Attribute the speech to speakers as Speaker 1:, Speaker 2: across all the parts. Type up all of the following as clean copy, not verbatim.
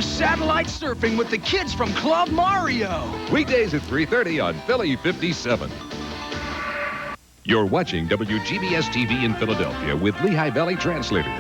Speaker 1: Satellite surfing with the kids from Club Mario.
Speaker 2: Weekdays at 3:30 on Philly 57. You're watching WGBS TV in Philadelphia with Lehigh Valley Translator.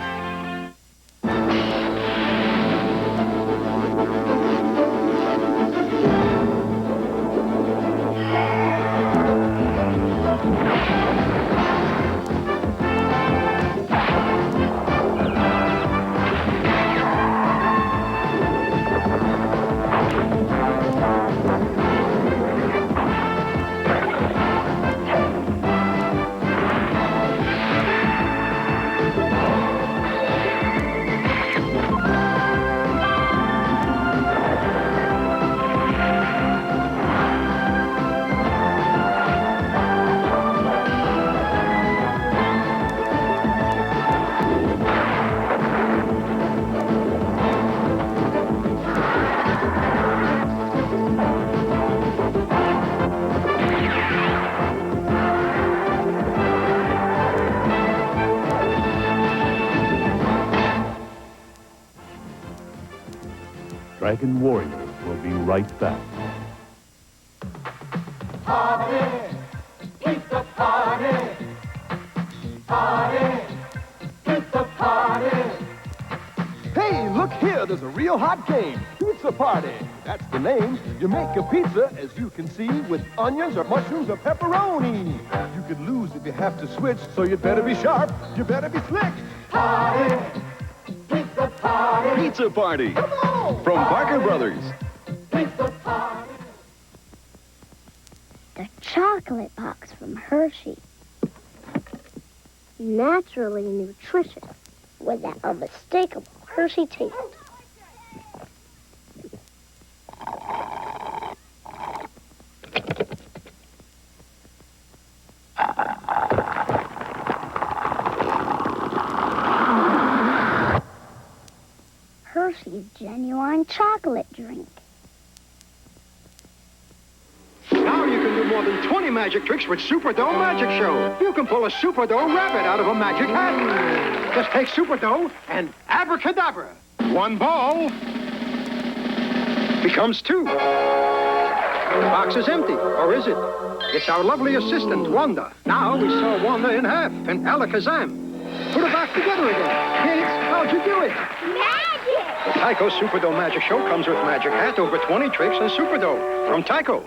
Speaker 3: Dragon Warriors will be right back.
Speaker 4: Party! Pizza party! Party! Pizza party!
Speaker 5: Hey, look here, there's a real hot game. Pizza Party. That's the name. You make a pizza, as you can see, with onions or mushrooms or pepperoni. You could lose if you have to switch, so you'd better be sharp. You better be slick.
Speaker 4: Party! Pizza party!
Speaker 6: Pizza Party
Speaker 5: Come on!
Speaker 6: from Parker Brothers.
Speaker 4: Pizza party!
Speaker 7: The chocolate box from Hershey. Naturally nutritious with that unmistakable Hershey taste. Hershey's genuine chocolate drink.
Speaker 8: Now you can do more than 20 magic tricks with Super-Dough Magic Show. You can pull a Super-Dough rabbit out of a magic hat. Just take Super-Dough and abracadabra. One ball becomes two. The box is empty, or is it? It's our lovely assistant, Wanda. Now we saw Wanda in half, and alakazam. Put it back together again. Kids, how'd you do it?
Speaker 7: Magic!
Speaker 8: The Tyco Super-Dough Magic Show comes with Magic Hat, over 20 tricks, and Super-Dough from Tyco.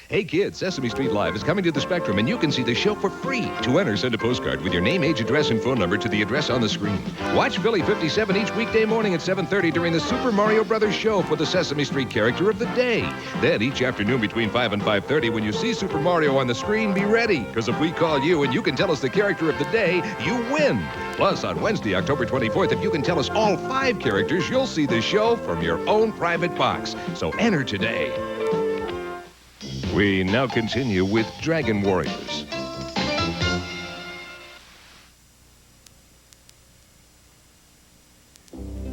Speaker 2: Hey kids, Sesame Street Live is coming to the Spectrum, and you can see the show for free. To enter, send a postcard with your name, age, address, and phone number to the address on the screen. Watch Philly 57 each weekday morning at 7:30 during the Super Mario Brothers show for the Sesame Street character of the day. Then each afternoon between 5 and 5:30, when you see Super Mario on the screen, be ready, because if we call you and you can tell us the character of the day, you win. Plus, on Wednesday, October 24th, if you can tell us all 5 characters, you'll see the show from your own private box. So enter today. We now continue with Dragon Warriors.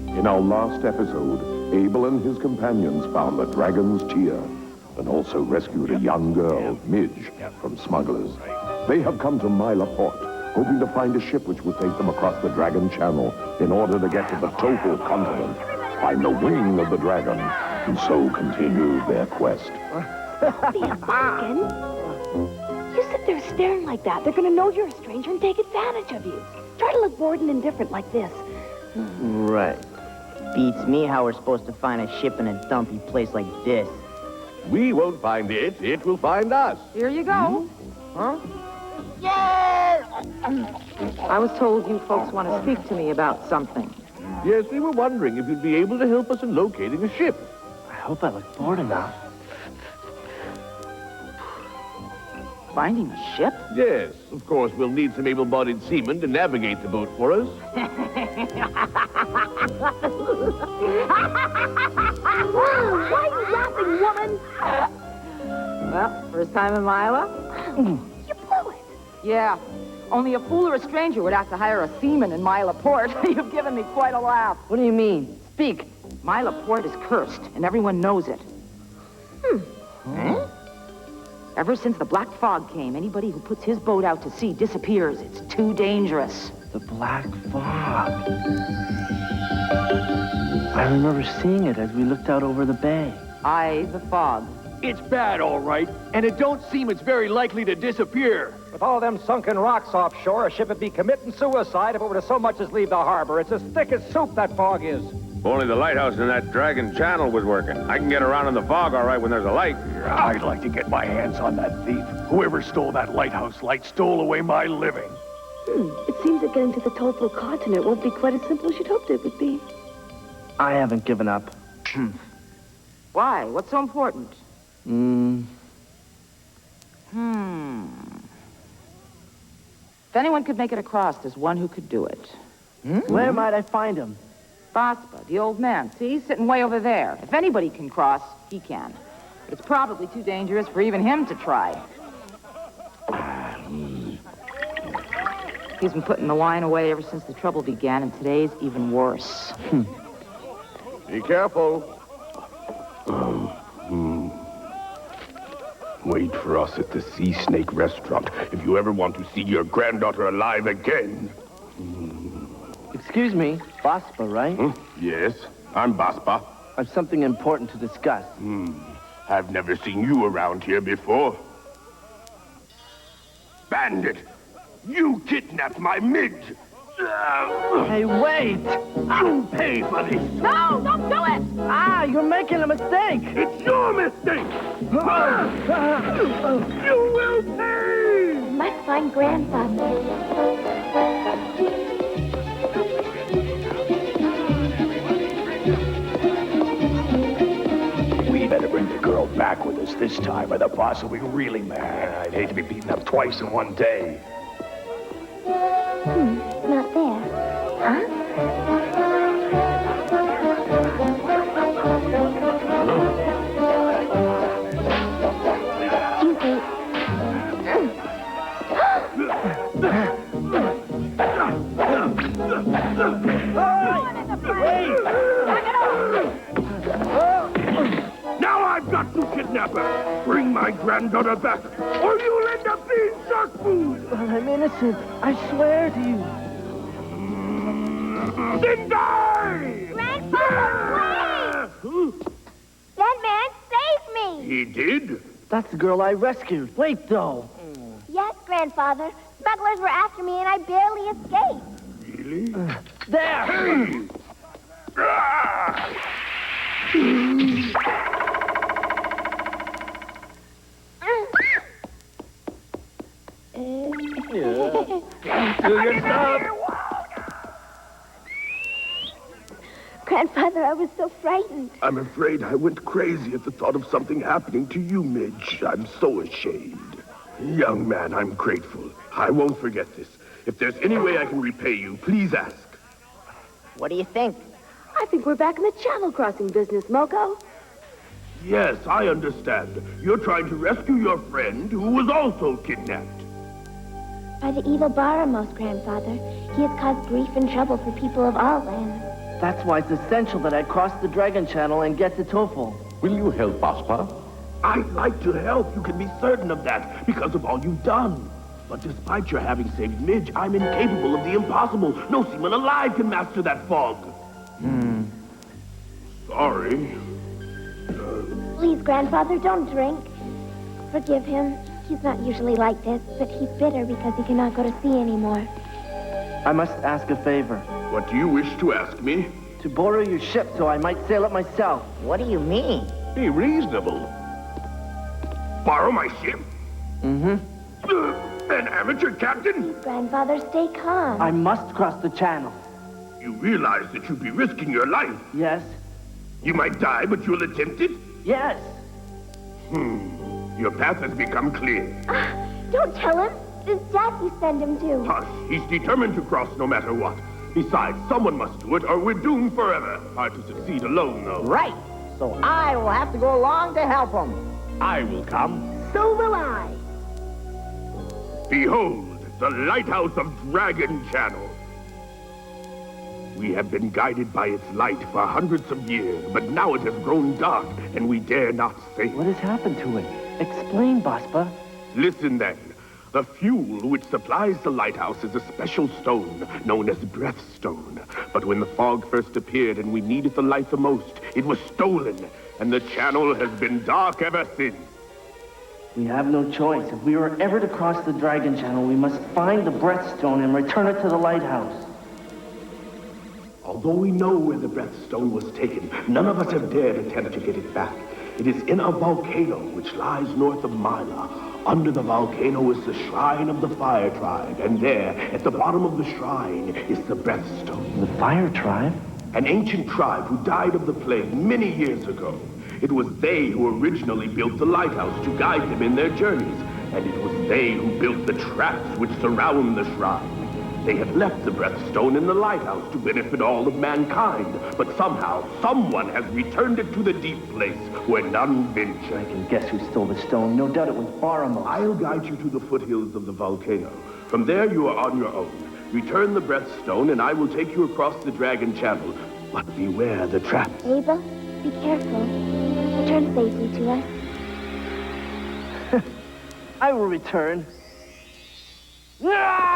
Speaker 3: In our last episode, Abel and his companions found the dragon's tear and also rescued a young girl, Midge, from smugglers. They have come to Mila Port, hoping to find a ship which will take them across the Dragon Channel in order to get to the Tofu continent, find the wing of the dragon, and so continue their quest.
Speaker 9: Be a bargain. You sit there staring like that. They're going to know you're a stranger and take advantage of you. Try to look bored and indifferent like this.
Speaker 10: Right. Beats me how we're supposed to find a ship in a dumpy place like this.
Speaker 5: We won't find it. It will find us.
Speaker 11: Here you go.
Speaker 10: Huh?
Speaker 11: I was told you folks want to speak to me about something.
Speaker 5: Yes, we were wondering if you'd be able to help us in locating a ship.
Speaker 10: I hope I look bored enough. Finding a ship?
Speaker 5: Yes, of course, we'll need some able-bodied seamen to navigate the boat for us.
Speaker 9: Why are you laughing, woman?
Speaker 11: Well, first time in Mila?
Speaker 9: You blew it.
Speaker 11: Yeah. Only a fool or a stranger would have to hire a seaman in Mila Port. You've given me quite a laugh.
Speaker 10: What do you mean?
Speaker 11: Speak. Mila Port is cursed, and everyone knows it.
Speaker 10: Huh?
Speaker 11: Ever since the Black Fog came, anybody who puts his boat out to sea disappears. It's too dangerous.
Speaker 10: The Black Fog.
Speaker 6: I remember seeing it as we looked out over the bay.
Speaker 11: Aye, the fog.
Speaker 5: It's bad, all right, and it don't seem it's very likely to disappear.
Speaker 12: With all them sunken rocks offshore, a ship would be committing suicide if it were to so much as leave the harbor. It's as thick as soup, that fog is.
Speaker 13: If only the lighthouse in that Dragon Channel was working. I can get around in the fog all right when there's a light.
Speaker 5: I'd like to get my hands on that thief. Whoever stole that lighthouse light stole away my living.
Speaker 9: It seems that getting to the Topol continent won't be quite as simple as you'd hoped it would be.
Speaker 6: I haven't given up.
Speaker 11: Why? What's so important? If anyone could make it across, there's one who could do it.
Speaker 6: Where might I find him?
Speaker 11: Baspa, the old man. See, he's sitting way over there. If anybody can cross, he can. But it's probably too dangerous for even him to try. He's been putting the wine away ever since the trouble began, and today's even worse.
Speaker 3: Be careful. Wait for us at the Sea Snake restaurant if you ever want to see your granddaughter alive again.
Speaker 6: Excuse me, Baspa, right?
Speaker 3: Yes, I'm Baspa.
Speaker 6: I've something important to discuss.
Speaker 3: I've never seen you around here before. Bandit! You kidnapped my Midge!
Speaker 6: Hey, wait!
Speaker 3: I'll pay for this!
Speaker 11: No, don't do it!
Speaker 6: Ah, you're making a mistake!
Speaker 3: It's your mistake! You will pay!
Speaker 7: Must find grandfather.
Speaker 5: We better bring the girl back with us this time, or the boss will be really mad. I'd hate to be beaten up twice in one day.
Speaker 7: Not there. Huh?
Speaker 3: Now I've got to kidnap her. Bring my granddaughter back, or you'll end up being shark food.
Speaker 6: But I'm innocent. I swear to you.
Speaker 3: Then die!
Speaker 7: Grandfather, please! That man saved me!
Speaker 3: He did?
Speaker 6: That's the girl I rescued. Wait, though.
Speaker 7: Yes, Grandfather. Smugglers were after me and I barely escaped.
Speaker 3: Really?
Speaker 6: There!
Speaker 3: Hey!
Speaker 7: Grandfather, I was so frightened.
Speaker 3: I'm afraid I went crazy at the thought of something happening to you, Midge. I'm so ashamed. Young man, I'm grateful. I won't forget this. If there's any way I can repay you, please ask.
Speaker 10: What do you think?
Speaker 9: I think we're back in the channel crossing business, Moko.
Speaker 3: Yes, I understand. You're trying to rescue your friend who was also kidnapped.
Speaker 7: By the evil Baramos, Grandfather. He has caused grief and trouble for people of all lands.
Speaker 6: That's why it's essential that I cross the Dragon Channel and get to Topol.
Speaker 3: Will you help, Baspa? I'd like to help. You can be certain of that because of all you've done. But despite your having saved Midge, I'm incapable of the impossible. No seaman alive can master that fog. Sorry.
Speaker 7: Please, Grandfather, don't drink. Forgive him. He's not usually like this, but he's bitter because he cannot go to sea anymore.
Speaker 6: I must ask a favor.
Speaker 3: What do you wish to ask me?
Speaker 6: To borrow your ship so I might sail it myself.
Speaker 10: What do you mean?
Speaker 3: Be reasonable. Borrow my ship? An amateur captain?
Speaker 7: Grandfather, stay calm.
Speaker 6: I must cross the channel.
Speaker 3: You realize that you'd be risking your life.
Speaker 6: Yes.
Speaker 3: You might die, but you'll attempt it?
Speaker 6: Yes.
Speaker 3: Your path has become clear.
Speaker 7: Don't tell him. It's death you send him to.
Speaker 3: Hush. He's determined to cross no matter what. Besides, someone must do it, or we're doomed forever. Hard to succeed alone, though.
Speaker 10: Right. So I will have to go along to help him.
Speaker 3: I will come.
Speaker 7: So will I.
Speaker 3: Behold, the lighthouse of Dragon Channel. We have been guided by its light for hundreds of years, but now it has grown dark, and we dare not sail.
Speaker 6: What has happened to it? Explain, Baspa.
Speaker 3: Listen then. The fuel which supplies the lighthouse is a special stone known as Breathstone. But when the fog first appeared and we needed the light the most, it was stolen, and the channel has been dark ever since.
Speaker 6: We have no choice. If we were ever to cross the Dragon Channel, we must find the Breathstone and return it to the lighthouse.
Speaker 3: Although we know where the Breathstone was taken, none of us have dared attempt to get it back. It is in a volcano which lies north of Mila. Under the volcano is the Shrine of the Fire Tribe, and there, at the bottom of the shrine, is the Breathstone.
Speaker 6: The Fire Tribe?
Speaker 3: An ancient tribe who died of the plague many years ago. It was they who originally built the lighthouse to guide them in their journeys, and it was they who built the traps which surround the shrine. They had left the Breathstone in the lighthouse to benefit all of mankind, but somehow, someone has returned it to the deep place where none venture.
Speaker 6: I can guess who stole the stone. No doubt it was Baramos.
Speaker 3: I'll guide you to the foothills of the volcano. From there, you are on your own. Return the Breathstone, and I will take you across the Dragon Channel. But beware the traps.
Speaker 7: Abel, be careful. Return safely to us.
Speaker 6: I will return. Yeah!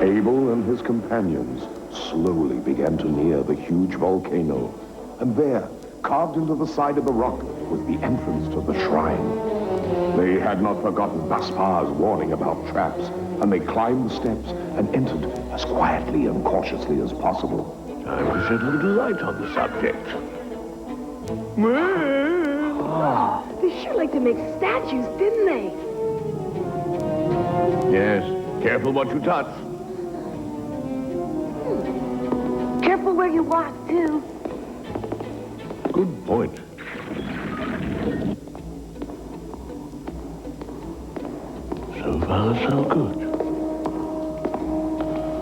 Speaker 3: Abel and his companions slowly began to near the huge volcano. And there, carved into the side of the rock, was the entrance to the shrine. They had not forgotten Baspar's warning about traps, and they climbed the steps and entered as quietly and cautiously as possible. Time to shed a little light on the subject.
Speaker 9: Oh, they sure like to make statues, didn't they?
Speaker 3: Yes, careful what you touch.
Speaker 9: Careful where you walk, too.
Speaker 3: Good point. So far, so good.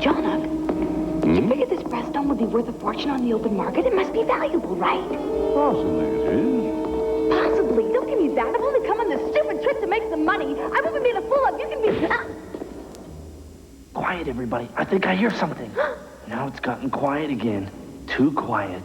Speaker 9: John, you figure this Breathstone would be worth a fortune on the open market? It must be valuable, right?
Speaker 3: Possibly it is.
Speaker 9: Possibly. Don't give me that. I've only come on this stupid trip to make some money. I won't be made a fool of. You can be...
Speaker 6: Quiet, everybody. I think I hear something. Now it's gotten quiet again. Too quiet.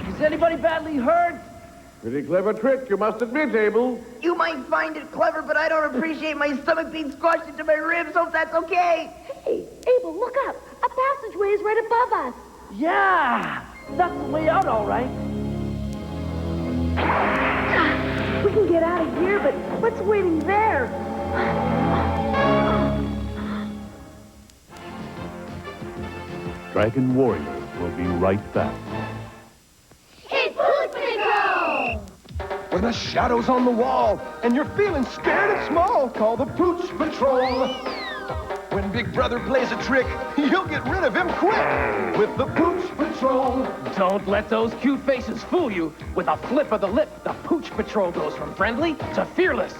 Speaker 6: Is anybody badly hurt?
Speaker 3: Pretty clever trick, you must admit, Abel.
Speaker 10: You might find it clever, but I don't appreciate my stomach being squashed into my ribs. Hope that's okay.
Speaker 9: Hey, Abel, look up. A passageway is right above us.
Speaker 6: Yeah! That's the way out, all right.
Speaker 9: We can get out of here, but what's waiting there?
Speaker 14: Dragon Warrior will be right back.
Speaker 4: It's Pooch Patrol!
Speaker 5: When a shadow's on the wall and you're feeling scared and small, call the Pooch Patrol. When Big Brother plays a trick, you'll get rid of him quick with the Pooch Patrol.
Speaker 15: Don't let those cute faces fool you. With a flip of the lip, the Pooch Patrol goes from friendly to fearless.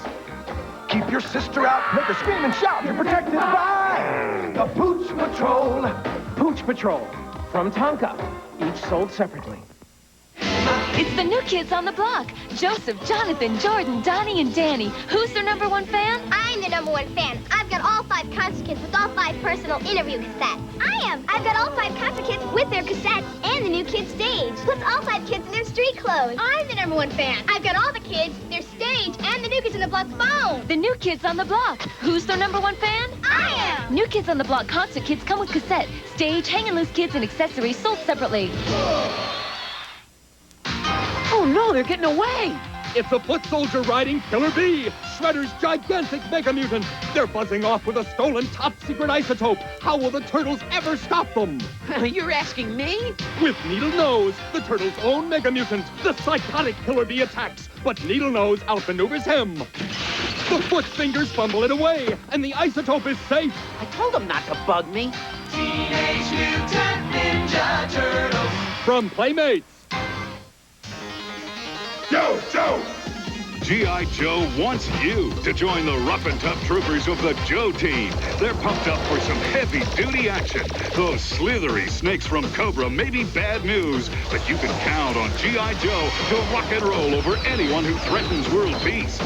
Speaker 5: Keep your sister out, make her scream and shout. You're protected by the Pooch Patrol.
Speaker 15: Pooch Patrol from Tonka, each sold separately.
Speaker 16: It's the new kids on the block. Joseph, Jonathan, Jordan, Donnie, and Danny. Who's their +1 fan?
Speaker 7: I'm the #1 fan. I've got all 5 concert kits with all 5 personal interview cassettes. I am. I've got all 5 concert kits with their cassettes and the new kids stage. Plus all 5 kids in their street clothes. I'm the #1 fan. I've got all the kids, their stage, and the new kids on the block's phone.
Speaker 16: The new kids on the block. Who's their #1 fan?
Speaker 7: I am.
Speaker 16: New Kids on the Block concert kits come with cassette, stage, hang and loose kits, and accessories sold separately.
Speaker 15: Oh no, they're getting away!
Speaker 1: It's a foot soldier riding Killer Bee.
Speaker 5: Shredder's gigantic Mega Mutants. They're buzzing off with a stolen top-secret isotope. How will the Turtles ever stop them?
Speaker 17: You're asking me?
Speaker 5: With Needle Nose, the Turtles' own Mega Mutant, the psychotic Killer Bee attacks, but Needle Nose outmaneuvers him. The Foot Fingers fumble it away, and the isotope is safe.
Speaker 17: I told him not to bug me.
Speaker 18: Teenage Mutant Ninja Turtles.
Speaker 5: From Playmates.
Speaker 19: Joe! G.I. Joe wants you to join the rough and tough troopers of the Joe team. They're pumped up for some heavy-duty action. Those slithery snakes from Cobra may be bad news, but you can count on G.I. Joe to rock and roll over anyone who threatens world peace.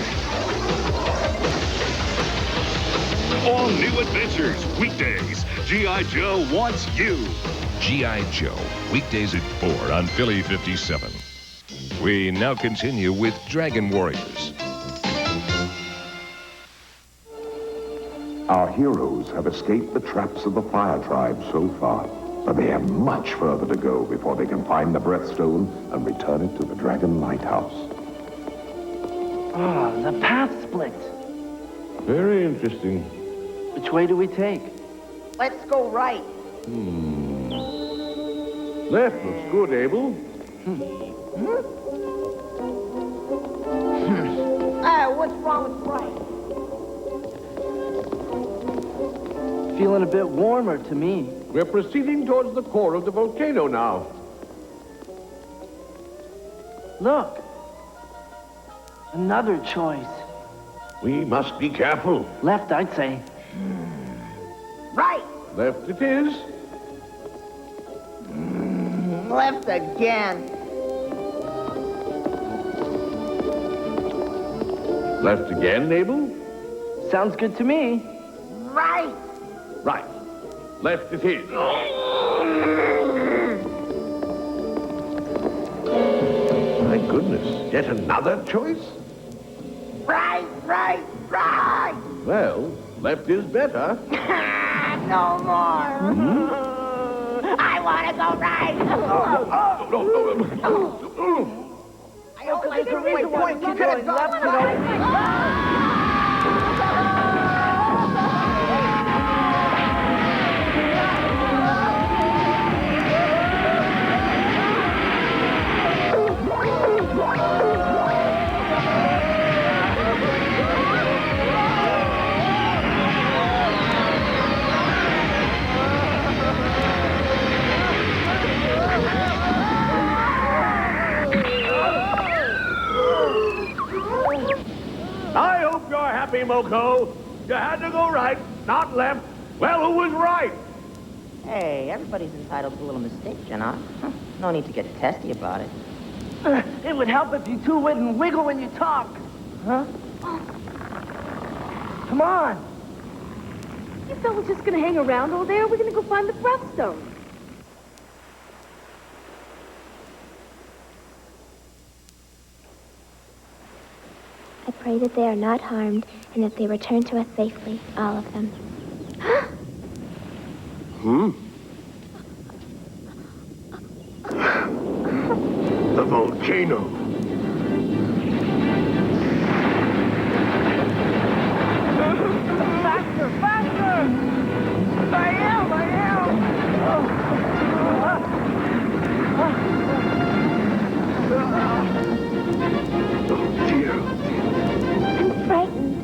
Speaker 19: All new adventures, weekdays. G.I. Joe wants you.
Speaker 2: G.I. Joe, weekdays at 4 on Philly 57. We now continue with Dragon Warriors.
Speaker 3: Our heroes have escaped the traps of the Fire Tribe so far, but they have much further to go before they can find the Breathstone and return it to the Dragon Lighthouse.
Speaker 6: Oh, the path split.
Speaker 14: Very interesting.
Speaker 6: Which way do we take?
Speaker 10: Let's go right.
Speaker 14: Left looks good, Abel.
Speaker 10: What's wrong with right?
Speaker 6: Feeling a bit warmer to me.
Speaker 14: We're proceeding towards the core of the volcano now.
Speaker 6: Look. Another choice.
Speaker 14: We must be careful.
Speaker 6: Left, I'd say.
Speaker 10: Right.
Speaker 14: Left it is.
Speaker 10: Left again.
Speaker 14: Left again, Abel?
Speaker 6: Sounds good to me.
Speaker 10: Right.
Speaker 14: Right. Left it is. My goodness, yet another choice?
Speaker 10: Right.
Speaker 14: Well, left is better.
Speaker 10: No more. I want to go right. I hope there's a reason why you could have gone
Speaker 14: I hope you're happy, Moko. You had to go right, not left. Well, who was right?
Speaker 10: Hey, everybody's entitled to a little mistake, Janot. No need to get testy about it.
Speaker 6: It would help if you two wouldn't wiggle when you talk. Huh? Come on.
Speaker 9: You fellas just gonna hang around all day, or we're gonna go find the Breathstone?
Speaker 7: I pray that they are not harmed and that they return to us safely, all of them.
Speaker 14: The volcano.
Speaker 6: Faster! I am!
Speaker 14: Oh, dear.
Speaker 7: I'm frightened.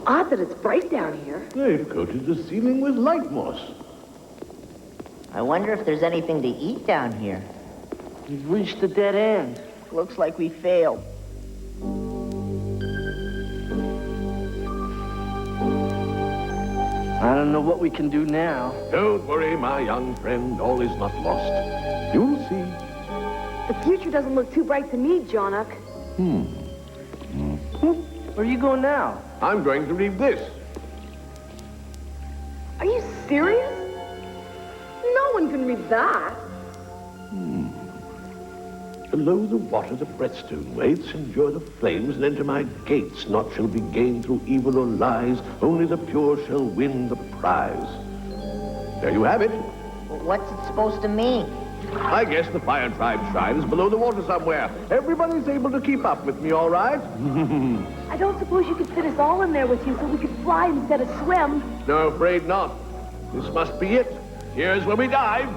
Speaker 9: Odd that it's bright down here.
Speaker 14: They've coated the ceiling with light moss.
Speaker 10: I wonder if there's anything to eat down here.
Speaker 6: We've reached a dead end.
Speaker 10: Looks like we failed.
Speaker 6: I don't know what we can do now.
Speaker 14: Don't worry, my young friend. All is not lost. You'll see.
Speaker 9: The future doesn't look too bright to me, Jonak.
Speaker 6: Where are you going now?
Speaker 14: I'm going to read this.
Speaker 9: Are you serious? No one can read that.
Speaker 14: Below the water the breaststone waits, endure the flames, and enter my gates. Naught shall be gained through evil or lies, only the pure shall win the prize. There you have it.
Speaker 10: Well, what's it supposed to mean?
Speaker 14: I guess the Fire Tribe shrine is below the water somewhere. Everybody's able to keep up with me, all right?
Speaker 9: I don't suppose you could fit us all in there with you so we could fly instead of swim.
Speaker 14: No, afraid not. This must be it. Here's where we dive.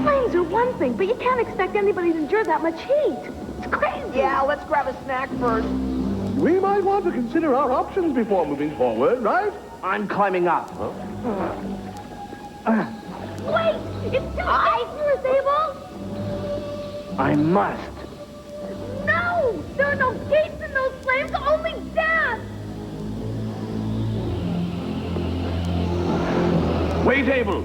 Speaker 9: Flames are one thing, but you can't expect anybody to endure that much heat. It's crazy.
Speaker 17: Yeah, let's grab a snack first.
Speaker 14: We might want to consider our options before moving forward, right?
Speaker 6: I'm climbing up.
Speaker 9: Wait! It's too dangerous, Abel!
Speaker 6: I must.
Speaker 9: No! There are no gates in those flames, only death!
Speaker 14: Wait, Abel.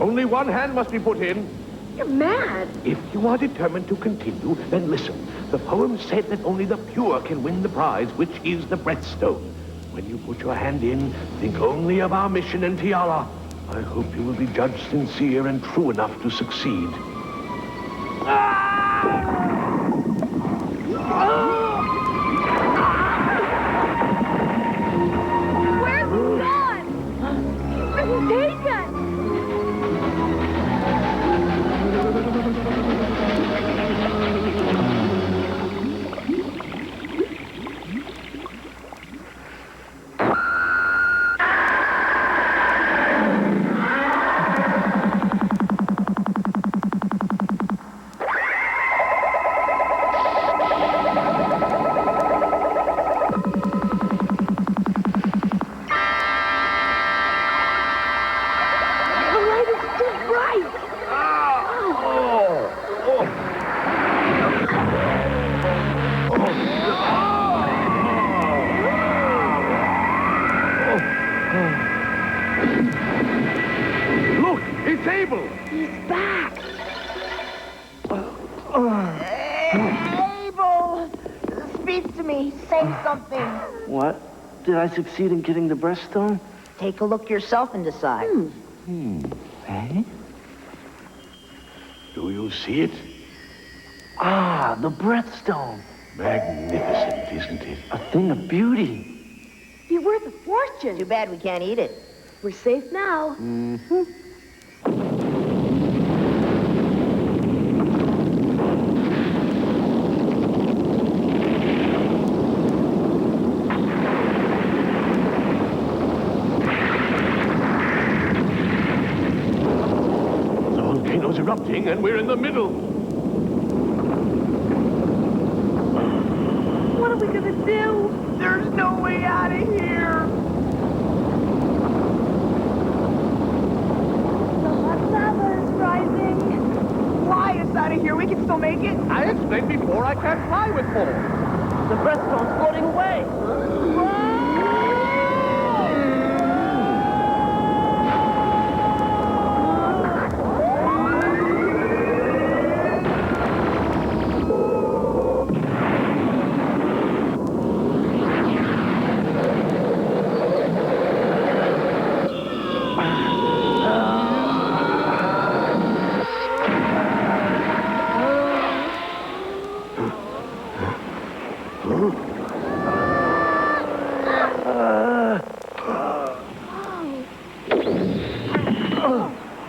Speaker 14: Only one hand must be put in.
Speaker 9: You're mad.
Speaker 14: If you are determined to continue, then listen. The poem said that only the pure can win the prize, which is the breaststone. When you put your hand in, think only of our mission and tiara. I hope you will be judged sincere and true enough to succeed.
Speaker 9: Where's he gone? He's been taken!
Speaker 14: Look, it's Abel.
Speaker 9: He's back.
Speaker 17: Abel! Speak to me. Say something.
Speaker 6: What? Did I succeed in getting the breaststone?
Speaker 10: Take a look yourself and decide.
Speaker 6: Eh?
Speaker 14: Do you see it?
Speaker 6: Ah, the breaststone.
Speaker 14: Magnificent, isn't it?
Speaker 6: A thing of beauty.
Speaker 9: Be worth a fortune.
Speaker 10: Too bad we can't eat it.
Speaker 9: We're safe now.
Speaker 14: The volcano's erupting and we're in the middle.
Speaker 9: What are we gonna do?
Speaker 17: There's no way out of here.
Speaker 9: The hot lava is rising.
Speaker 17: Fly us out of here. We can still make it.
Speaker 14: I explained before I can't fly with four.
Speaker 6: The breaststone's floating away.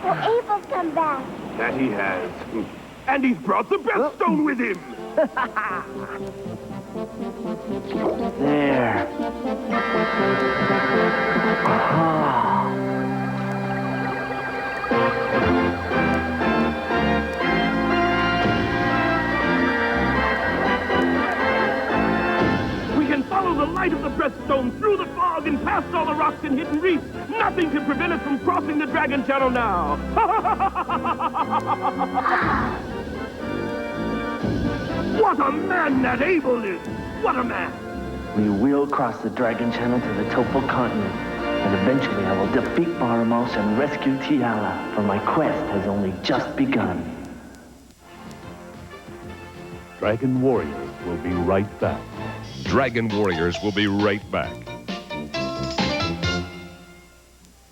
Speaker 7: Well, Abel's come back.
Speaker 14: That he has. And he's brought the breaststone with him.
Speaker 6: There.
Speaker 14: We can follow the light of the breaststone through the fog and past all the rocks and hidden reefs. Nothing can prevent us from crossing the Dragon Channel now. What a man that Abel is! What a man!
Speaker 6: We will cross the Dragon Channel to the Topal continent, and eventually I will defeat Baramos and rescue Tiala, for my quest has only just begun.
Speaker 20: Dragon Warriors will be right back.
Speaker 2: Dragon Warriors will be right back.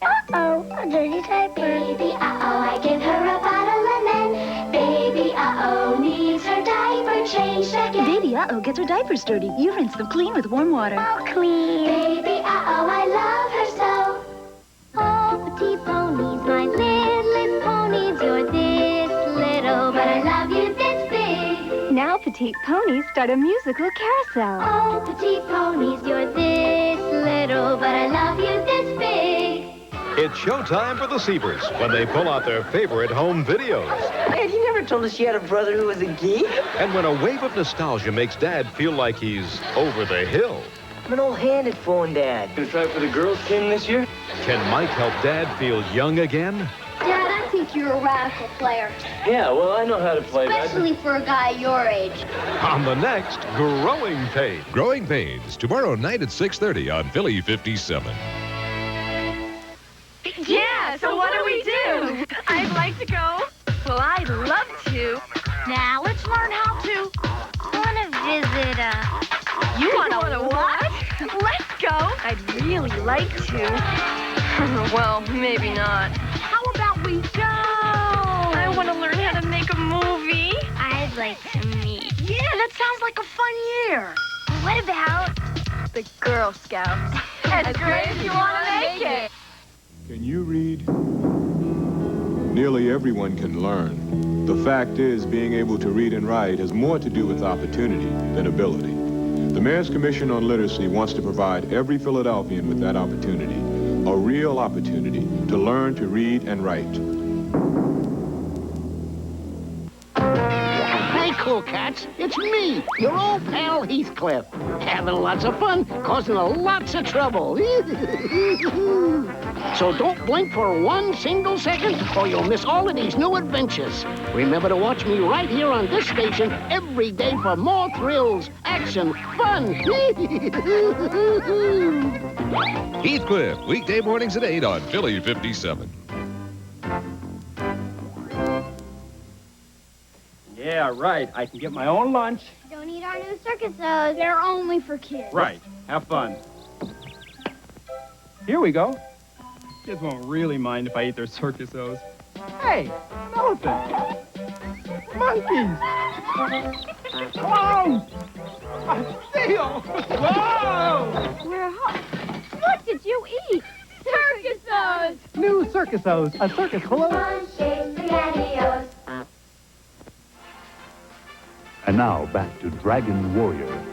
Speaker 4: Uh-oh, a dirty diaper. Baby, uh-oh, I give her a bottle and then baby, uh-oh, needs her diaper changed again.
Speaker 21: Baby, uh-oh, gets her diapers dirty. You rinse them clean with warm water.
Speaker 4: Oh, clean. Baby, uh-oh, I love her so. Oh, petite ponies, my littlest ponies, you're this little, but I love you this big.
Speaker 21: Now petite ponies start a musical carousel.
Speaker 4: Oh, petite ponies, you're this little, but I love you this big.
Speaker 22: It's showtime for the Sievers when they pull out their favorite home videos.
Speaker 10: Dad, you never told us you had a brother who was a geek.
Speaker 22: And when a wave of nostalgia makes Dad feel like he's over the hill.
Speaker 10: I'm an old-handed phone, Dad.
Speaker 22: Gonna try for the girls' team this year? Can Mike help Dad feel young again?
Speaker 7: Dad, I think you're a radical player.
Speaker 22: Yeah, well, I know how to play,
Speaker 7: Especially for a guy your age.
Speaker 22: On the next Growing Pains.
Speaker 2: Growing Pains, tomorrow night at 6:30 on Philly 57.
Speaker 23: Yeah, so what do we do? I'd like to go. Well, I'd love to. Now, let's learn how to.
Speaker 7: Wanna visit,
Speaker 23: You wanna what? Let's go. I'd really like to. Well, maybe not. How about we go? I want to learn how to make a movie.
Speaker 7: I'd like to meet.
Speaker 23: Yeah, that sounds like a fun year.
Speaker 7: What about
Speaker 23: the Girl Scouts? As great as you want to make it.
Speaker 24: Can you read? Nearly everyone can learn. The fact is, being able to read and write has more to do with opportunity than ability. The Mayor's Commission on Literacy wants to provide every Philadelphian with that opportunity, a real opportunity to learn to read and write.
Speaker 25: Hey, cool cats, it's me, your old pal Heathcliff. Having lots of fun, causing lots of trouble. So don't blink for 1 single second, or you'll miss all of these new adventures. Remember to watch me right here on this station every day for more thrills, action, fun.
Speaker 2: Heathcliff, weekday mornings at 8 on Philly 57.
Speaker 12: Yeah, right. I can get my own lunch.
Speaker 7: Don't eat our new circus O's. They're only for kids.
Speaker 12: Right. Have fun. Here we go. Kids won't really mind if I eat their circus O's. Hey, an elephant. Monkeys. Clowns. A seal. Whoa!
Speaker 23: We're hot. What did you eat? Circus O's.
Speaker 12: New circus O's. A circus full of...
Speaker 4: SpongeBob
Speaker 20: And now back to Dragon Warrior.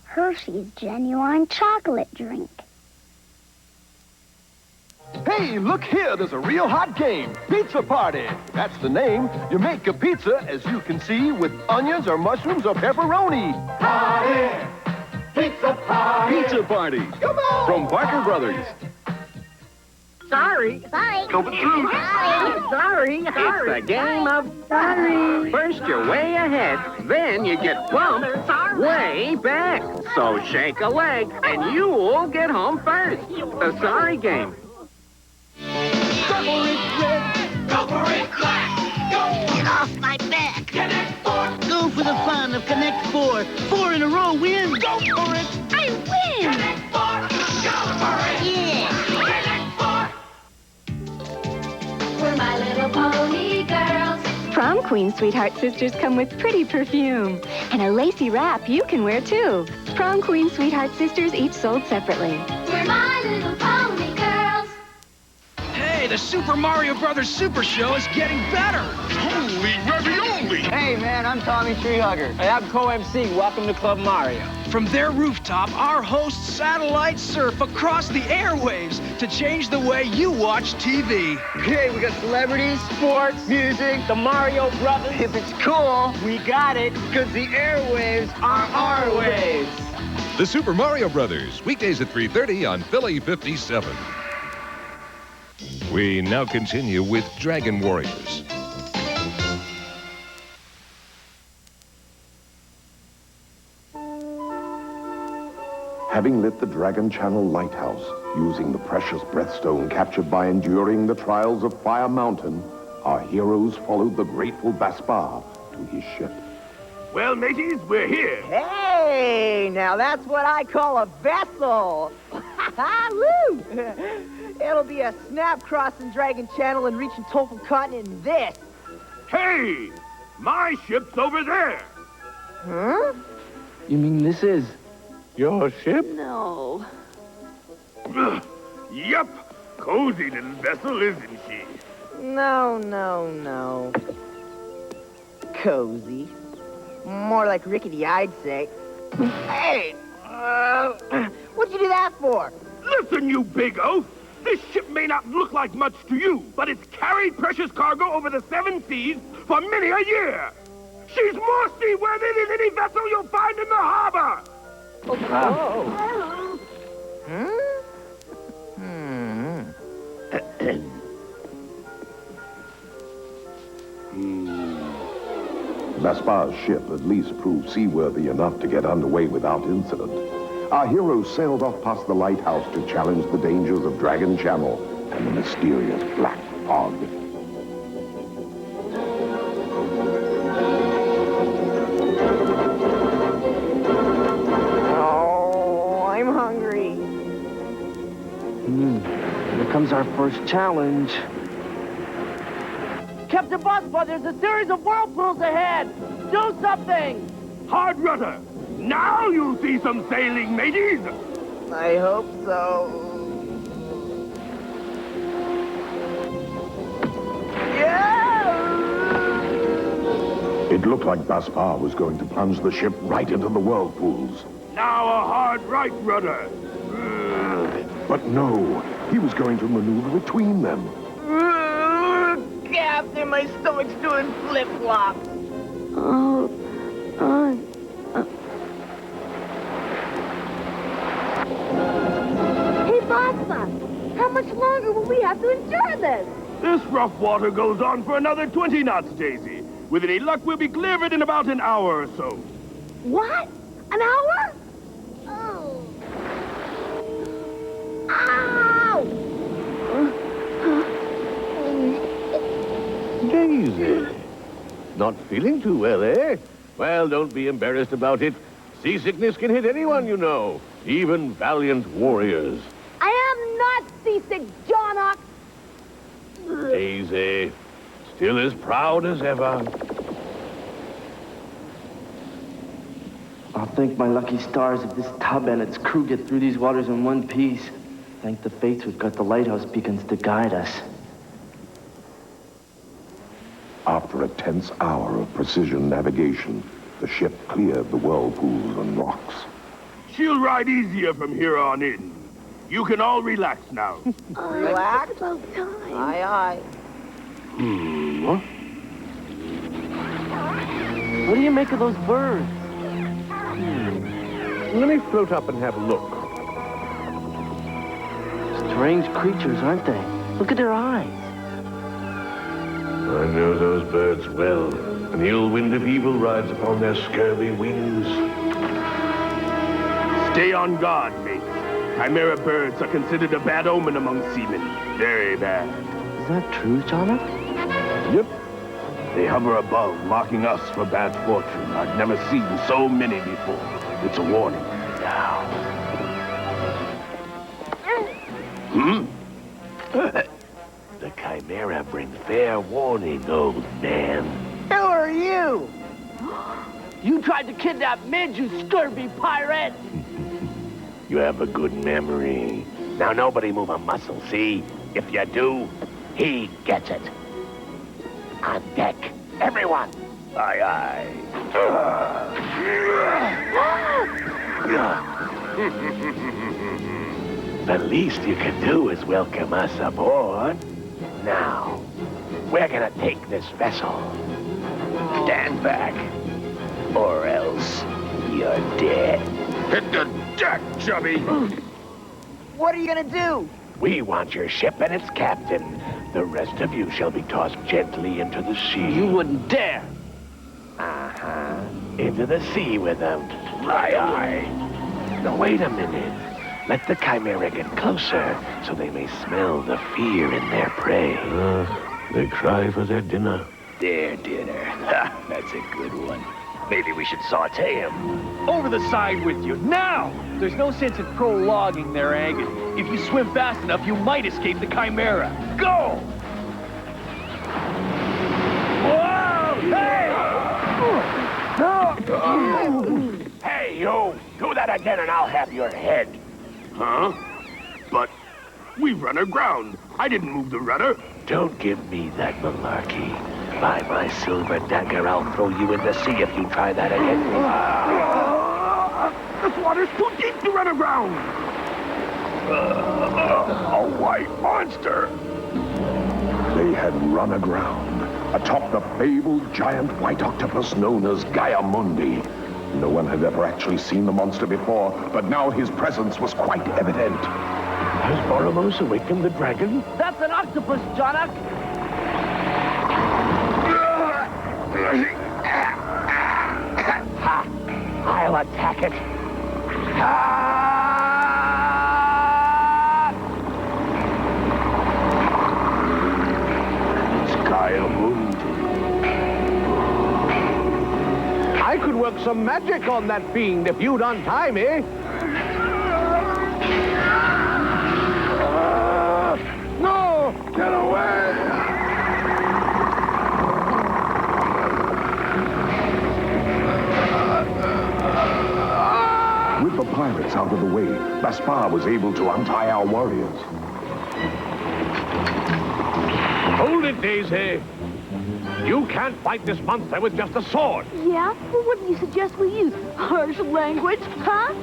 Speaker 7: Hershey's genuine chocolate drink.
Speaker 5: Hey, look here, there's a real hot game. Pizza Party. That's the name. You make a pizza, as you can see, with onions or mushrooms or pepperoni.
Speaker 18: Party! Pizza party!
Speaker 24: Pizza Party.
Speaker 5: Come on!
Speaker 24: From Parker Brothers.
Speaker 25: Sorry.
Speaker 7: Sorry.
Speaker 24: Tell the truth.
Speaker 25: Sorry. It's a game of sorry. First you're way ahead, then you get bumped way back. So shake a leg, and you'll get home first. The sorry game.
Speaker 18: Go for it red, go for it black, go!
Speaker 25: Get off my back.
Speaker 18: Connect Four!
Speaker 25: Go for the fun of Connect Four. 4 in a row wins.
Speaker 18: Go for it!
Speaker 25: I win.
Speaker 18: Connect Four! Go for it!
Speaker 25: Yeah.
Speaker 4: We're My Little Pony girls.
Speaker 21: Prom Queen Sweetheart Sisters come with pretty perfume and a lacy wrap you can wear too. Prom Queen Sweetheart Sisters each sold separately.
Speaker 4: We're My Little Pony girls.
Speaker 1: Hey, the Super Mario Brothers Super Show is getting better.
Speaker 18: Holy ravioli!
Speaker 8: Hey, man, I'm Tommy Treehugger. Hey, I'm co-MC. Welcome to Club Mario.
Speaker 1: From their rooftop, our hosts satellite surf across the airwaves to change the way you watch TV.
Speaker 8: Hey, we got celebrities, sports, music, the Mario Brothers. If it's cool, we got it, because the airwaves are our waves.
Speaker 2: The Super Mario Brothers, weekdays at 3:30 on Philly 57. We now continue with Dragon Warriors.
Speaker 3: Having lit the Dragon Channel lighthouse, using the precious breathstone captured by enduring the trials of Fire Mountain, our heroes followed the grateful Baspar to his ship.
Speaker 14: Well, mateys, we're here.
Speaker 17: Hey, now that's what I call a vessel. Woo! It'll be a snap crossing Dragon Channel and reaching Topal Continent in this.
Speaker 14: Hey, my ship's over there.
Speaker 17: Huh?
Speaker 6: You mean this is
Speaker 14: your ship?
Speaker 17: No.
Speaker 14: Yup. Cozy little vessel, isn't she?
Speaker 17: No. Cozy. More like rickety, I'd say. Hey! What'd you do that for?
Speaker 14: Listen, you big oaf! This ship may not look like much to you, but it's carried precious cargo over the 7 seas for many a year. She's more seaworthy than any vessel you'll find in the harbor.
Speaker 3: Baspar's ship at least proved seaworthy enough to get underway without incident. Our heroes sailed off past the lighthouse to challenge the dangers of Dragon Channel and the mysterious Black Fog.
Speaker 17: Oh, I'm hungry.
Speaker 6: Here comes our first challenge.
Speaker 17: Captain Busbud, there's a series of whirlpools ahead. Do something.
Speaker 14: Hard rudder. Now you'll see some sailing, mateys.
Speaker 17: I hope so.
Speaker 3: It looked like Baspar was going to plunge the ship right into the whirlpools.
Speaker 14: Now a hard right rudder.
Speaker 3: But no, he was going to maneuver between them.
Speaker 17: Captain, my stomach's doing flip-flops.
Speaker 9: Hey, Baspa, how much longer will we have to endure this?
Speaker 14: This rough water goes on for another 20 knots, Daisy. With any luck, we'll be clear of it in about an hour or so.
Speaker 9: What? An hour? Oh. Ow!
Speaker 14: Daisy. Not feeling too well, eh? Well, don't be embarrassed about it. Seasickness can hit anyone, you know. Even valiant warriors.
Speaker 9: I am not seasick, John Ox.
Speaker 14: Daisy. Still as proud as ever.
Speaker 6: I'll thank my lucky stars if this tub and its crew get through these waters in one piece. Thank the fates we've got the lighthouse beacons to guide us.
Speaker 3: After a tense hour of precision navigation, the ship cleared the whirlpools and rocks.
Speaker 14: She'll ride easier from here on in.
Speaker 11: You can all relax now.
Speaker 17: Relax?
Speaker 9: It's about time.
Speaker 17: Aye, aye.
Speaker 6: What do you make of those birds?
Speaker 14: Let me float up and have a look.
Speaker 6: Strange creatures, aren't they? Look at their eyes.
Speaker 14: I know those birds well, and the ill wind of evil rides upon their scurvy wings.
Speaker 11: Stay on guard, mates. Chimera birds are considered a bad omen among seamen. Very bad.
Speaker 6: Is that true, Johnny?
Speaker 11: Yep. They hover above, marking us for bad fortune. I've never seen so many before. It's a warning. Now.
Speaker 14: The Chimera bring fair warning, old man.
Speaker 17: Who are you?
Speaker 6: You tried to kidnap Midge, you scurvy pirate!
Speaker 14: You have a good memory. Now nobody move a muscle, see? If you do, he gets it. On deck, everyone. Aye, aye. The least you can do is welcome us aboard. Now, we're gonna take this vessel. Stand back, or else you're dead.
Speaker 11: Hit the deck, chubby!
Speaker 17: What are you gonna do?
Speaker 14: We want your ship and its captain. The rest of you shall be tossed gently into the sea.
Speaker 6: You wouldn't dare!
Speaker 14: Uh-huh. Into the sea with them. Aye, aye. Now, wait a minute. Let the Chimera get closer, so they may smell the fear in their prey. They cry for their dinner.
Speaker 11: Their dinner. Ha, that's a good one. Maybe we should saute him.
Speaker 8: Over the side with you, now! There's no sense in prologuing their agony. If you swim fast enough, you might escape the Chimera. Go! Whoa! Hey!
Speaker 14: Hey, you! Do that again and I'll have your head.
Speaker 11: Huh? But we've run aground. I didn't move the rudder.
Speaker 14: Don't give me that malarkey. By my silver dagger, I'll throw you in the sea if you try that again.
Speaker 11: This water's too deep to run aground. A white monster.
Speaker 3: They had run aground atop the fabled giant white octopus known as Gaiamundi. No one had ever actually seen the monster before, but now his presence was quite evident.
Speaker 14: Has Boromos awakened the dragon?
Speaker 6: That's an octopus, Jonak!
Speaker 14: Ha! I'll attack it.
Speaker 11: It's Gaiamundi.
Speaker 14: I could work some magic on that fiend if you'd untie me.
Speaker 11: No! Get away!
Speaker 3: With the pirates out of the way, Gaspar was able to untie our warriors.
Speaker 14: Hold it, Daisy. You can't fight this monster with just a sword.
Speaker 9: Yeah? Well, what do you suggest we use? Harsh language, huh?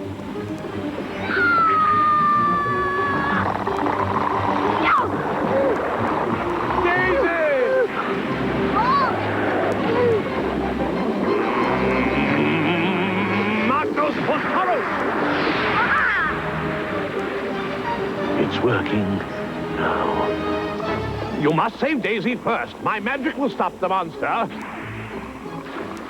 Speaker 14: It's working now. You must save Daisy first. My magic will stop the monster.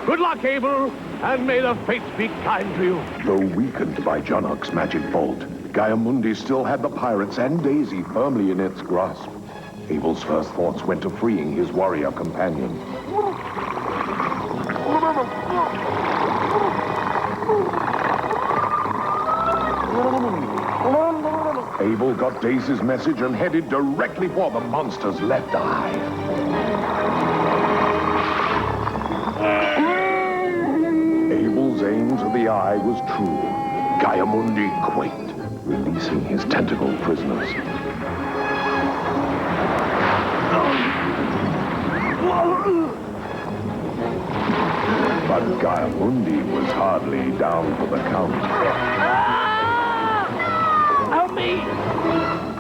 Speaker 14: Good luck, Abel, and may the fates be kind to you.
Speaker 3: Though weakened by Jonok's magic bolt, Gaiamundi still had the pirates and Daisy firmly in its grasp. Abel's first thoughts went to freeing his warrior companion. Abel got Daisy's message and headed directly for the monster's left eye. Abel's aim to the eye was true. Gaiamundi quaked, releasing his tentacled prisoners. But Gaiamundi was hardly down for the count.
Speaker 6: Help me!
Speaker 14: me!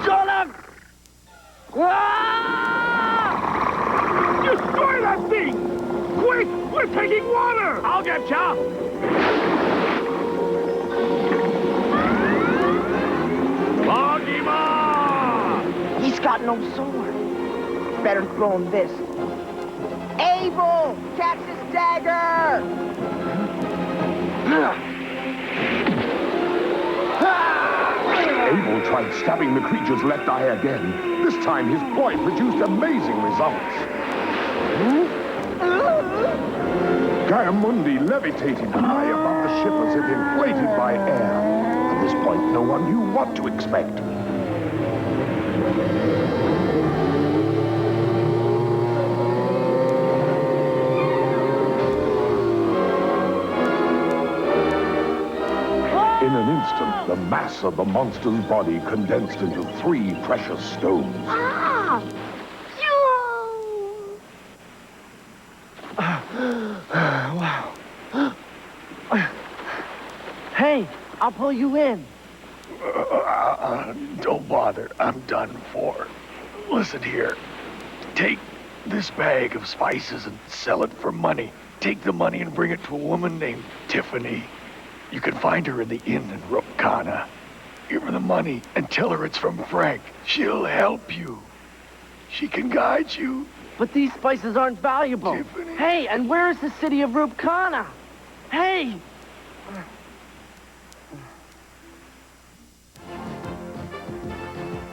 Speaker 14: Jonah! Destroy that thing! Quick! We're taking water! I'll get ya! Logima!
Speaker 17: He's got no sword. Better throw him this. Abel! Catch his dagger!
Speaker 3: Abel tried stabbing the creature's left eye again. This time his ploy produced amazing results. Gaiamundi levitated high above the ship as if inflated by air. At this point, no one knew what to expect. In an instant, the mass of the monster's body condensed into 3 precious stones.
Speaker 17: Ah! Wow. Hey, I'll pull you in.
Speaker 11: Don't bother. I'm done for. Listen here. Take this bag of spices and sell it for money. Take the money and bring it to a woman named Tiffany. You can find her in the inn in Rupkana. Give her the money and tell her it's from Frank. She'll help you. She can guide you.
Speaker 17: But these spices aren't valuable.
Speaker 11: Tiffany.
Speaker 17: Hey, and where is the city of Rupkana? Hey!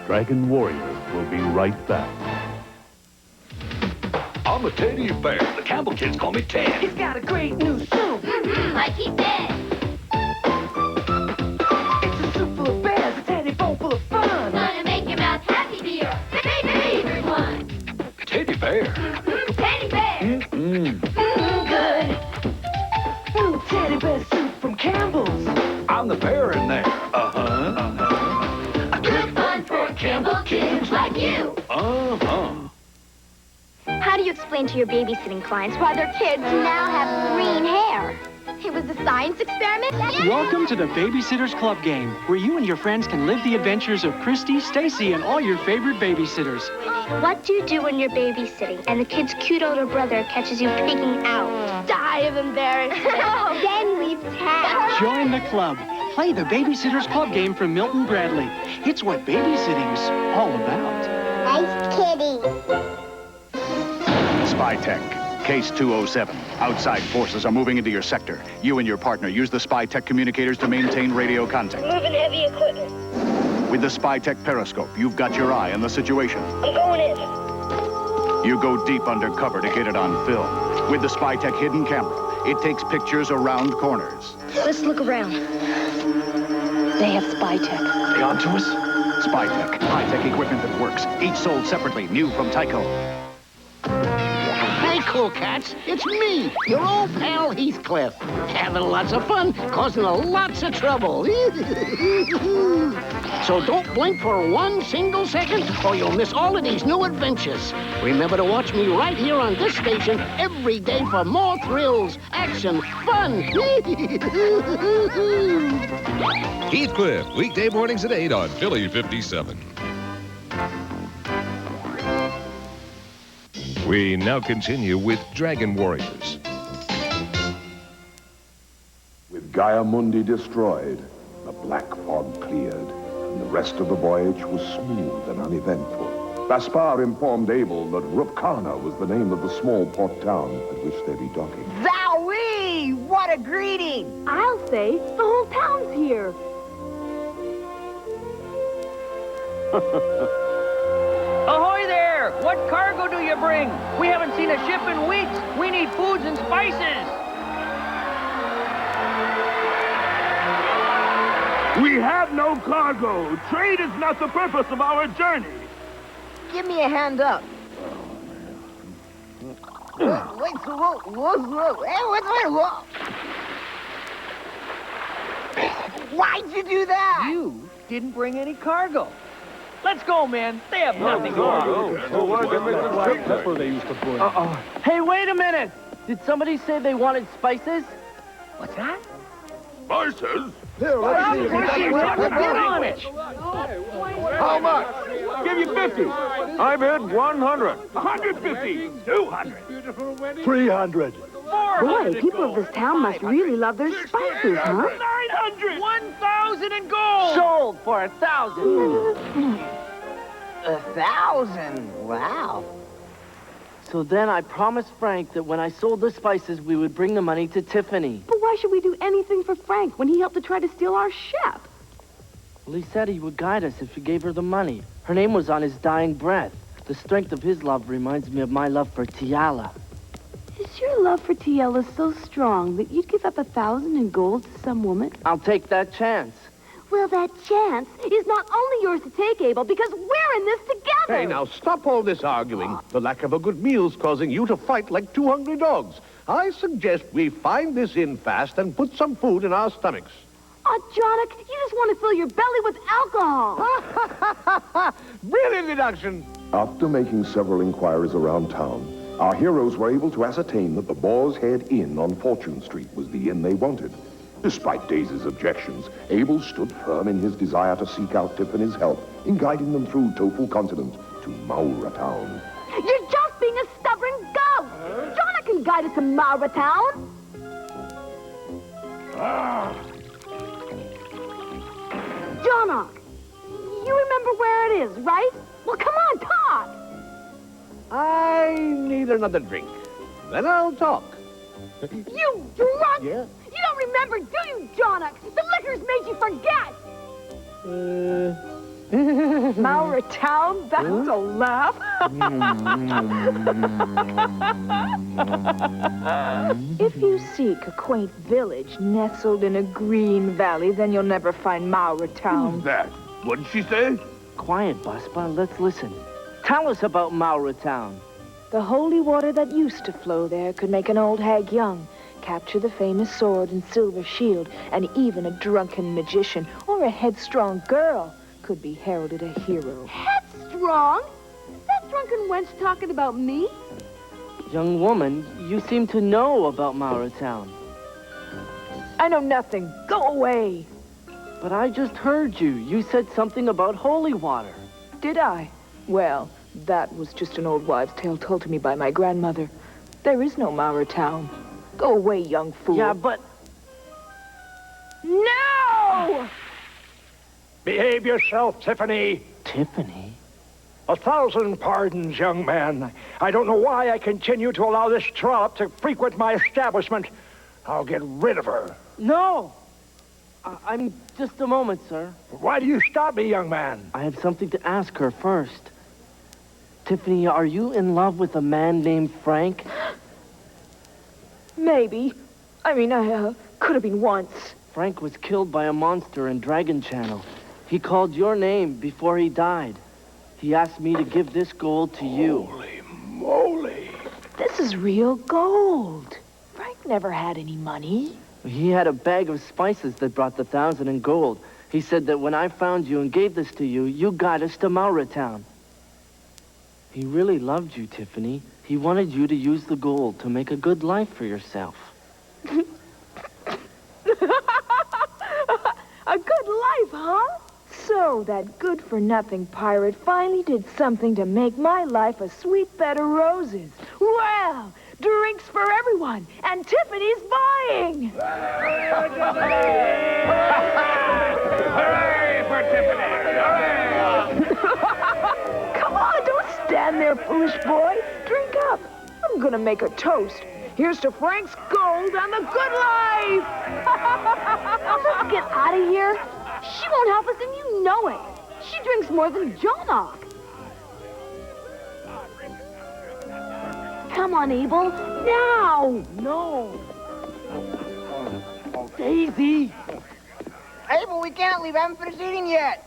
Speaker 20: Dragon Warriors will be right back.
Speaker 14: I'm a teddy bear. The Campbell kids call me Ted.
Speaker 17: He's got a great new suit.
Speaker 7: Like he said.
Speaker 17: It's a suit full of bears, a teddy bowl full of fun.
Speaker 7: Gonna make your mouth happy, dear. Favorite one.
Speaker 14: Teddy bear.
Speaker 7: Teddy bear. Good.
Speaker 17: New teddy bear suit from Campbell's.
Speaker 14: I'm the bear in there.
Speaker 7: Good fun for Campbell kids like you. How do you explain to your babysitting clients why their kids now have green hair? It was a science experiment?
Speaker 1: Welcome to the Babysitter's Club game, where you and your friends can live the adventures of Christy, Stacy, and all your favorite babysitters.
Speaker 7: What do you do when you're babysitting and the kid's cute older brother catches you pigging out? Die of embarrassment. Then leave town.
Speaker 1: Join the club. Play the Babysitter's Club game from Milton Bradley. It's what babysitting's all about.
Speaker 7: Nice kitty.
Speaker 10: SpyTech, Case 207. Outside forces are moving into your sector. You and your partner use the SpyTech communicators to maintain radio contact.
Speaker 7: Moving heavy equipment.
Speaker 10: With the SpyTech periscope, you've got your eye on the situation.
Speaker 7: I'm going in.
Speaker 10: You go deep undercover to get it on film. With the SpyTech hidden camera, it takes pictures around corners.
Speaker 9: Let's look around. They have SpyTech.
Speaker 10: They onto us? SpyTech, high-tech equipment that works. Each sold separately, new from Tyco.
Speaker 8: Hey, cool cats. It's me, your old pal Heathcliff. Having lots of fun, causing lots of trouble. So don't blink for 1 single second, or you'll miss all of these new adventures. Remember to watch me right here on this station every day for more thrills, action, fun.
Speaker 2: Heathcliff, weekday mornings at 8 on Philly 57. We now continue with Dragon Warriors.
Speaker 3: With Gaiamundi destroyed, the black fog cleared, and the rest of the voyage was smooth and uneventful. Gaspar informed Abel that Rupkana was the name of the small port town at which they'd be docking.
Speaker 17: Zowee! What a greeting!
Speaker 9: I'll say the whole town's here.
Speaker 8: Ahoy there! What cargo do you bring? We haven't seen a ship in weeks. We need foods and spices.
Speaker 14: We have no cargo. Trade is not the purpose of our journey.
Speaker 17: Give me a hand up. Wait, so why'd you do that?
Speaker 8: You didn't bring any cargo. Let's go, man. They have nothing on.
Speaker 12: That's where they used to put it.
Speaker 8: Hey, wait a minute. Did somebody say they wanted spices? What's that?
Speaker 14: Spices?
Speaker 5: Here, let's see if
Speaker 8: Get on it.
Speaker 5: How much? Give you 50. I bid 100. 150. 200. 300.
Speaker 9: Boy, people of this town must really love their spices, huh?
Speaker 18: 900. 1,000 in gold.
Speaker 17: Sold for 1,000. 1,000? Wow.
Speaker 6: So then I promised Frank that when I sold the spices, we would bring the money to Tiffany.
Speaker 9: But why should we do anything for Frank when he helped to try to steal our chef?
Speaker 6: Well, he said he would guide us if we gave her the money. Her name was on his dying breath. The strength of his love reminds me of my love for Tiala.
Speaker 9: Is your love for Tiala so strong that you'd give up 1,000 in gold to some woman?
Speaker 6: I'll take that chance.
Speaker 9: Well, that chance is not only yours to take, Abel, because we're in this together.
Speaker 14: Hey, now stop all this arguing. The lack of a good meal's causing you to fight like two hungry dogs. I suggest we find this inn fast and put some food in our stomachs.
Speaker 9: Oh, Jonik, you just want to fill your belly with alcohol.
Speaker 14: Brilliant deduction.
Speaker 3: After making several inquiries around town, our heroes were able to ascertain that the Boar's Head Inn on Fortune Street was the inn they wanted. Despite Daisy's objections, Abel stood firm in his desire to seek out Tiffany's help in guiding them through Tofu Continent to Maura Town.
Speaker 9: You're just being a stubborn goat. Jonik can guide us to Maura Town. Jonik, you remember where it is, right? Well, come on, talk.
Speaker 14: I need another drink. Then I'll talk.
Speaker 9: You drunk!
Speaker 14: Yeah?
Speaker 9: You don't remember, do you, Jonik? The liquor's made you forget! Maura Town? That's a laugh.
Speaker 13: If you seek a quaint village nestled in a green valley, then you'll never find Maura Town.
Speaker 14: Who's that? What did she say?
Speaker 6: Quiet, Baspa. Let's listen. Tell us about Maura Town.
Speaker 13: The holy water that used to flow there could make an old hag young, capture the famous sword and silver shield, and even a drunken magician or a headstrong girl could be heralded a hero.
Speaker 9: Headstrong? Is that drunken wench talking about me?
Speaker 6: Young woman, you seem to know about Maura Town.
Speaker 13: I know nothing. Go away.
Speaker 6: But I just heard you. You said something about holy water.
Speaker 13: Did I? Well, that was just an old wives' tale told to me by my grandmother. There is no Maura Town. Go away, young fool.
Speaker 6: Yeah, but...
Speaker 9: No!
Speaker 11: Behave yourself, Tiffany.
Speaker 6: Tiffany?
Speaker 11: 1,000 pardons, young man. I don't know why I continue to allow this trollop to frequent my establishment. I'll get rid of her.
Speaker 6: No! I'm just a moment, sir.
Speaker 11: Why do you stop me, young man?
Speaker 6: I have something to ask her first. Tiffany, are you in love with a man named Frank?
Speaker 13: Maybe. I mean, I could have been once.
Speaker 6: Frank was killed by a monster in Dragon Channel. He called your name before he died. He asked me to give this gold to you.
Speaker 11: Holy moly.
Speaker 13: This is real gold. Frank never had any money.
Speaker 6: He had a bag of spices that brought the 1,000 in gold. He said that when I found you and gave this to you, you got us to Maura Town. He really loved you, Tiffany. He wanted you to use the gold to make a good life for yourself.
Speaker 13: A good life, huh? So that good-for-nothing pirate finally did something to make my life a sweet bed of roses. Well, drinks for everyone, and Tiffany's buying!
Speaker 11: Hooray for Tiffany! Hooray!
Speaker 13: Come on, don't stand there, foolish boy. Drink up. I'm gonna make a toast. Here's to Frank's gold and the good life!
Speaker 9: Let's get out of here. She won't help us, and you know it. She drinks more than Jonik. Come on, Abel. Now!
Speaker 6: No! Daisy!
Speaker 17: Abel, we can't leave. I haven't finished eating yet.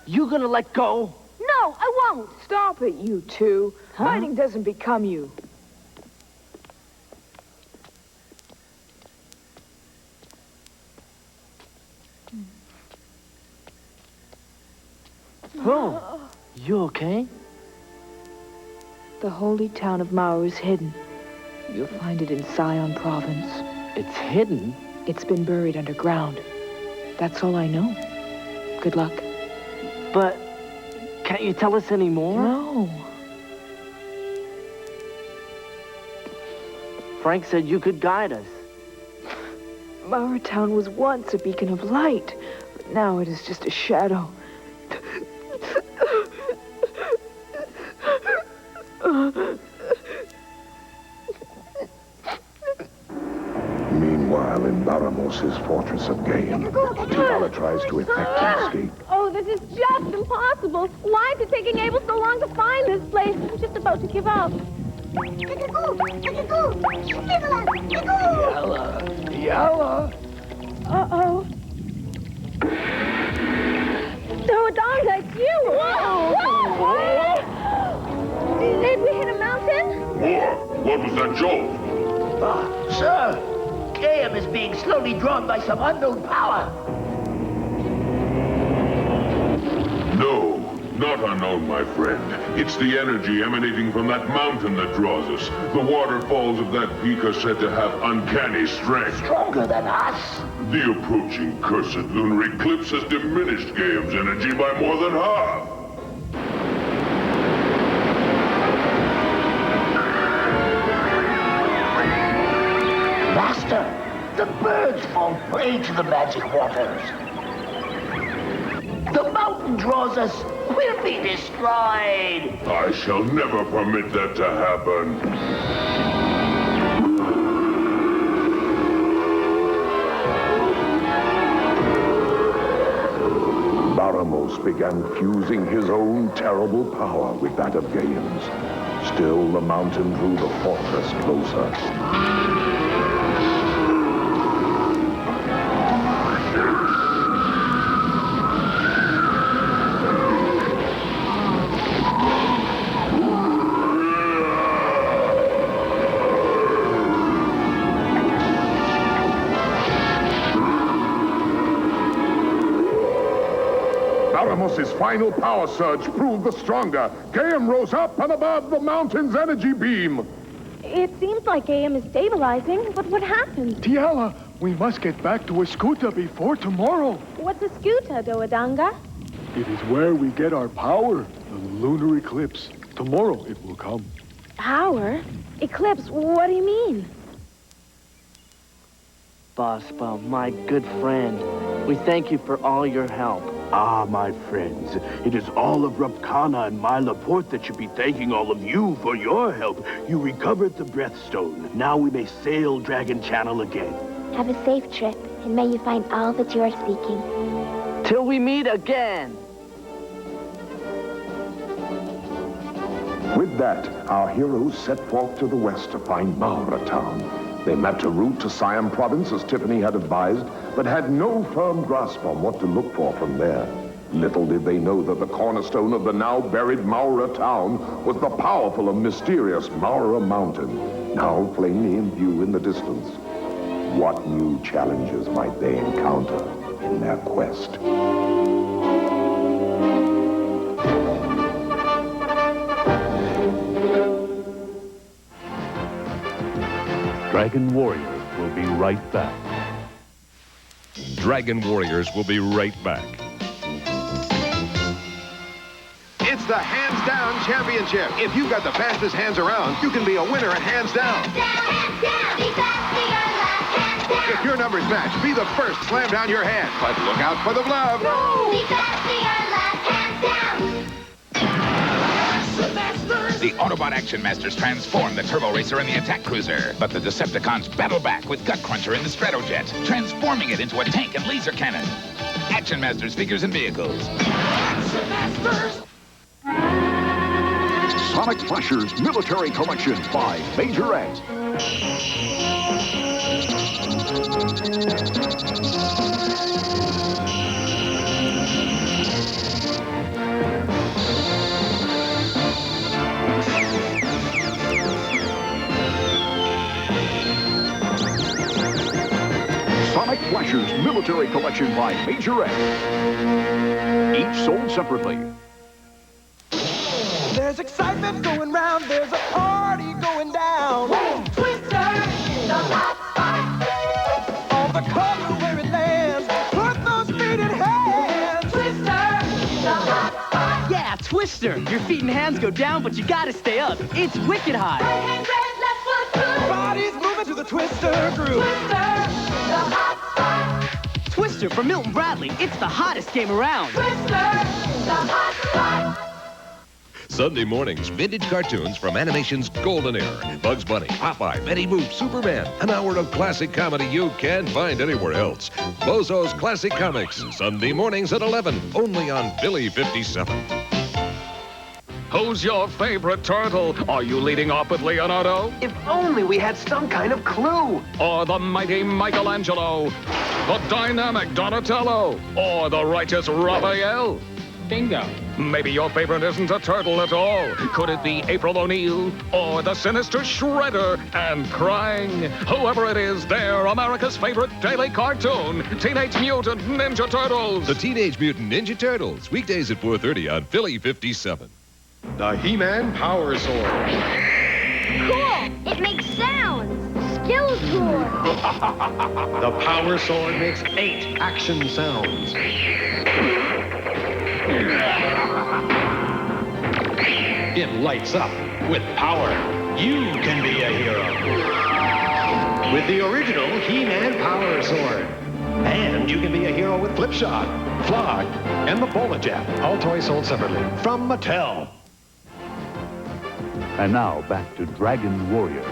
Speaker 6: You gonna let go?
Speaker 9: No, I won't.
Speaker 13: Stop it, you two. Fighting doesn't become you.
Speaker 6: Oh, you okay?
Speaker 13: The holy town of Maura is hidden. You'll find it in Sion province.
Speaker 6: It's hidden?
Speaker 13: It's been buried underground. That's all I know. Good luck.
Speaker 6: But can't you tell us any more?
Speaker 13: No.
Speaker 6: Frank said you could guide us.
Speaker 13: Mauratown was once a beacon of light, but now it is just a shadow.
Speaker 3: Meanwhile, in Baramos' fortress of Gaim, T'Challa tries to effect an escape.
Speaker 9: Oh, this is just impossible. Why is it taking Abel so long to find this place? I'm just about to give up.
Speaker 11: Yalla!
Speaker 9: Uh-oh. Dodonga, it's you! Whoa! Did we hit a mountain?
Speaker 15: What was that jolt?
Speaker 16: Sir, Gaim is being slowly drawn by some unknown power.
Speaker 15: No, not unknown, my friend. It's the energy emanating from that mountain that draws us. The waterfalls of that peak are said to have uncanny strength.
Speaker 16: Stronger than us?
Speaker 15: The approaching cursed lunar eclipse has diminished Gaim's energy by more than half.
Speaker 16: Master, the birds fall prey to the magic waters. The mountain draws us. We'll be destroyed.
Speaker 15: I shall never permit that to happen.
Speaker 3: Baramos began fusing his own terrible power with that of Gaim's. Still, the mountain drew the fortress closer. Baramos' final power surge proved the stronger. Gaim rose up and above the mountain's energy beam.
Speaker 9: It seems like Gaim is stabilizing, but what happened?
Speaker 11: T'Challa, we must get back to Escuta before tomorrow.
Speaker 9: What's a Escuta, Doadanga?
Speaker 11: It is where we get our power, the lunar eclipse. Tomorrow it will come.
Speaker 9: Power? Eclipse, what do you mean?
Speaker 6: Baspa, my good friend, we thank you for all your help.
Speaker 14: Ah, my friends, it is all of Rapkana and my Laporte that should be thanking all of you for your help. You recovered the Breathstone. Now we may sail Dragon Channel again.
Speaker 7: Have a safe trip, and may you find all that you are seeking.
Speaker 6: Till we meet again.
Speaker 3: With that, our heroes set forth to the west to find Mauratown. They mapped a route to Siam province as Tiffany had advised, but had no firm grasp on what to look for from there. Little did they know that the cornerstone of the now buried Mauratown was the powerful and mysterious Maura Mountain, now plainly in view in the distance. What new challenges might they encounter in their quest?
Speaker 20: Dragon Warriors will be right back.
Speaker 2: Dragon Warriors will be right back.
Speaker 19: It's the Hands Down Championship. If you've got the fastest hands around, you can be a winner at Hands Down.
Speaker 4: Hands down, be fast, be your last, hands down.
Speaker 19: If your numbers match, be the first slam down your hand. But look out for the glove.
Speaker 4: Be fast, be your last, hands down.
Speaker 22: The Autobot Action Masters transform the Turbo Racer and the Attack Cruiser. But the Decepticons battle back with Gut Cruncher and the Stratojet, transforming it into a tank and laser cannon. Action Masters figures and vehicles.
Speaker 18: Action Masters!
Speaker 10: Sonic Flashers Military Collection by Majorette. Sonic Flashers Military Collection by Majorette. Each sold separately.
Speaker 18: There's excitement going round, there's a party going down. Twister, the hot spot. hover where it lands. Put those feet in hands. Twister, the hot spot.
Speaker 1: Yeah, Twister. Your feet and hands go down, but you gotta stay up. It's wicked hot.
Speaker 18: Right hand grabs, left foot through. Body's moving to the Twister groove. Twister, the hot spot.
Speaker 1: Twister from Milton Bradley. It's the hottest game around.
Speaker 18: Twister, the hot spot.
Speaker 2: Sunday mornings, vintage cartoons from animation's golden era. Bugs Bunny, Popeye, Betty Boop, Superman. An hour of classic comedy you can't find anywhere else. Bozo's Classic Comics, Sunday mornings at 11, only on Philly 57.
Speaker 21: Who's your favorite turtle? Are you leading off with Leonardo?
Speaker 14: If only we had some kind of clue.
Speaker 21: Or the mighty Michelangelo? The dynamic Donatello? Or the righteous Raphael?
Speaker 12: Bingo.
Speaker 21: Maybe your favorite isn't a turtle at all. Could it be April O'Neil? Or the sinister Shredder and crying? Whoever it is, they're America's favorite daily cartoon, Teenage Mutant Ninja Turtles.
Speaker 2: The Teenage Mutant Ninja Turtles, weekdays at 4:30 on Philly 57.
Speaker 19: The He-Man Power Sword.
Speaker 7: Cool! It makes sounds. Skill tour.
Speaker 19: The Power Sword makes 8 action sounds. It lights up with power. You can be a hero. With the original He-Man Power Sword. And you can be a hero with Flipshot, Flog, and the Bola Jet. All toys sold separately from Mattel.
Speaker 20: And now back to Dragon Warrior.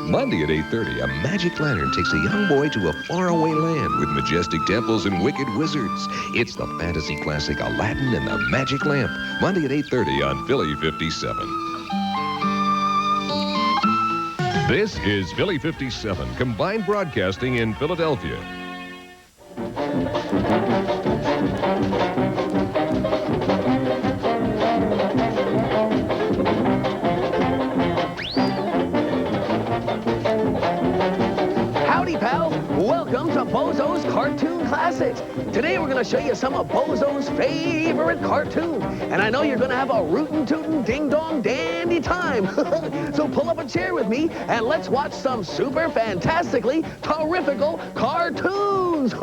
Speaker 2: Monday at 8:30, a magic lantern takes a young boy to a faraway land with majestic temples and wicked wizards. It's the fantasy classic Aladdin and the Magic Lamp. Monday at 8:30 on Philly 57. This is Philly 57, combined broadcasting in Philadelphia.
Speaker 23: Howdy, pal. Welcome to Bozo's Cartoon Classics. Today we're going to show you some of Bozo's favorite cartoons. And I know you're going to have a rootin' tootin' ding-dong dandy time. So pull up a chair with me and let's watch some super fantastically terrifical cartoons.